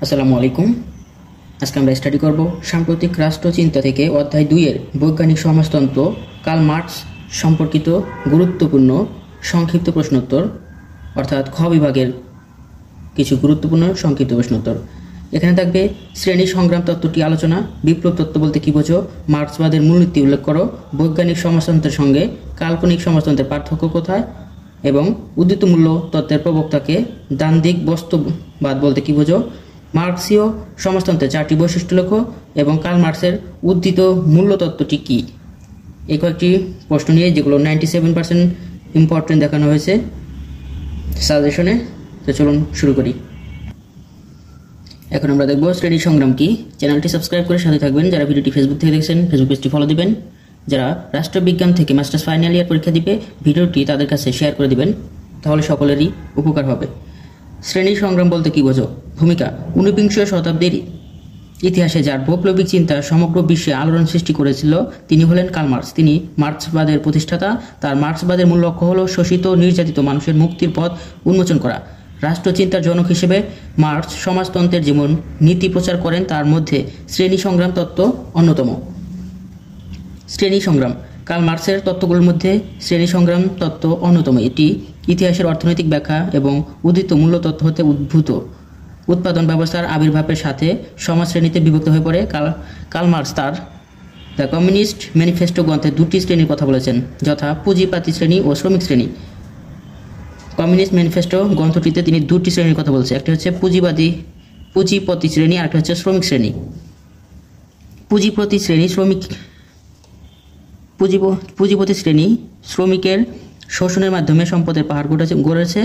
আসসালামু আলাইকুম। আজকে আমরা স্টাডি করব সাম্প্রতিক রাষ্ট্রচিন্তা থেকে অধ্যায় 2 এর বৈজ্ঞানিক সমাজতন্ত্র কার্ল মার্কস সম্পর্কিত গুরুত্বপূর্ণ সংক্ষিপ্ত প্রশ্নোত্তর, অর্থাৎ খ বিভাগের কিছু গুরুত্বপূর্ণ সংক্ষিপ্ত প্রশ্নোত্তর। এখানে থাকবে শ্রেণী সংগ্রাম তত্ত্বটি আলোচনা, বিপ্লব তত্ত্ব বলতে কি বোঝো, মার্ক্সবাদের মূলনীতি উল্লেখ করো, বৈজ্ঞানিক সমাজতন্ত্রের সঙ্গে কাল্পনিক সমাজতন্ত্রের পার্থক্য কোথায়, এবং উদ্দীত মূল্য তত্ত্বের প্রবক্তাকে দ্বান্দ্বিক বস্তুবাদ বলতে কি বোঝো, মার্ক্সীয় সমাজতন্ত্রের 4টি বৈশিষ্ট্য লেখো এবং কার্ল মার্ক্সের উদ্ধৃত মূল্য তত্ত্বটি কী। এই কয়েকটি প্রশ্ন নিয়ে যেগুলো 97% ইম্পর্টেন্ট দেখানো হয়েছে সাজেশনে। তো চলুন শুরু করি। এখন আমরা দেখব শ্রেণী সংগ্রাম কি। চ্যানেলটি সাবস্ক্রাইব করে সাথে থাকবেন। যারা ভিডিওটি ফেসবুক থেকে দেখছেন ফেসবুক পেজটি ফলো দিবেন। যারা রাষ্ট্রবিজ্ঞান থেকে মাস্টার্স ফাইনাল ইয়ার পরীক্ষা দিবে ভিডিওটি তাদের কাছে শেয়ার করে দিবেন, তাহলে সকলেরই উপকার হবে। শ্রেণী সংগ্রাম বলতে কি বোঝো? ভূমিকা: 19বিংশ শতাব্দীর ইতিহাসে যার বৈপ্লবিক চিন্তা সমগ্র বিশ্বে আলোড়ন সৃষ্টি করেছিল তিনি হলেন কার্ল মার্কস। তিনি মার্ক্সবাদের প্রতিষ্ঠাতা। তার মার্ক্সবাদের মূল লক্ষ্য হল শোষিত নির্যাতিত মানুষের মুক্তির পথ উন্মোচন করা। রাষ্ট্রচিন্তার জনক হিসেবে মার্কস সমাজতন্ত্রের যেমন নীতি প্রচার করেন, তার মধ্যে শ্রেণী সংগ্রাম তত্ত্ব অন্যতম। শ্রেণী সংগ্রাম: কার্ল মার্কসের তত্ত্বগুলোর মধ্যে শ্রেণী সংগ্রাম তত্ত্ব অন্যতম। এটি ইতিহাসের অর্থনৈতিক ব্যাখ্যা এবং উদিত মূল্য তত্ত্ব হতে উদ্ভূত। উৎপাদন ব্যবস্থার আবির্ভাবের সাথে সমাজ শ্রেণীতে বিভক্ত হয়ে পড়ে। কার্ল মার্কস তার দ্য কমিউনিস্ট ম্যানিফেস্টো গ্রন্থে 2টি শ্রেণীর কথা বলেছেন, যথা পুঁজিপাতি শ্রেণী ও শ্রমিক শ্রেণী। কমিউনিস্ট ম্যানিফেস্টো গ্রন্থটিতে তিনি 2টি শ্রেণীর কথা বলছেন, একটি হচ্ছে পুঁজিপতি শ্রেণী আর একটা হচ্ছে শ্রমিক শ্রেণী। পুঁজিপতি শ্রেণী শ্রমিকের শোষণের মাধ্যমে সম্পদের পাহাড় গড়েছে,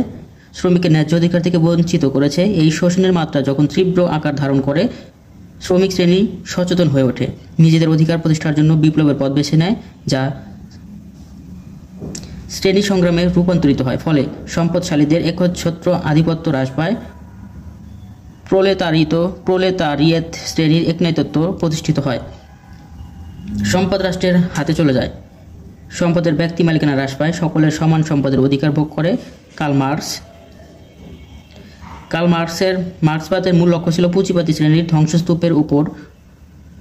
শ্রমিকের ন্যায্য অধিকার থেকে বঞ্চিত করেছে। এই শোষণের মাত্রা যখন তীব্র আকার ধারণ করে, শ্রমিক শ্রেণী সচেতন হয়ে ওঠে, নিজেদের অধিকার প্রতিষ্ঠার জন্য বিপ্লবের পথ বেছে নেয়, যা শ্রেণী সংগ্রামে রূপান্তরিত হয়। ফলে সম্পদশালীদের একচ্ছত্র আধিপত্য হ্রাস পায়, প্রোলেতারিয়েত শ্রেণীর একনায়িত্ব প্রতিষ্ঠিত হয়, সম্পদ রাষ্ট্রের হাতে চলে যায়, সম্পদের ব্যক্তি মালিকানা হ্রাস পায়, সকলের সমান সম্পদের অধিকার ভোগ করে। কার্ল মার্ক্সের মার্ক্সবাদের মূল লক্ষ্য ছিল পুঁজিবাদী শ্রেণীর ধ্বংসস্তূপের উপর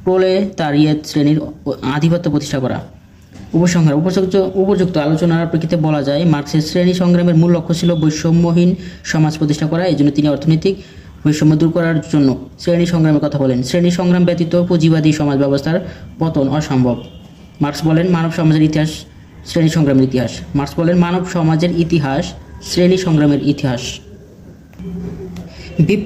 প্রোলেতারিয়েত শ্রেণীর আধিপত্য প্রতিষ্ঠা করা। উপসংহার: উপযুক্ত আলোচনার প্রেক্ষিতে বলা যায় মার্ক্সের শ্রেণী সংগ্রামের মূল লক্ষ্য ছিল বৈষম্যহীন সমাজ প্রতিষ্ঠা করা। এই জন্য তিনি অর্থনৈতিক বৈষম্য দূর করার জন্য শ্রেণী সংগ্রামের কথা বলেন। শ্রেণী সংগ্রাম ব্যতীত পুঁজিবাদী সমাজ ব্যবস্থার পতন অসম্ভব। মার্ক্স বলেন মানব সমাজের ইতিহাস শ্রেণী সংগ্রামের ইতিহাস। মার্ক্স বলেন মানব সমাজের ইতিহাস শ্রেণী সংগ্রামের ইতিহাস।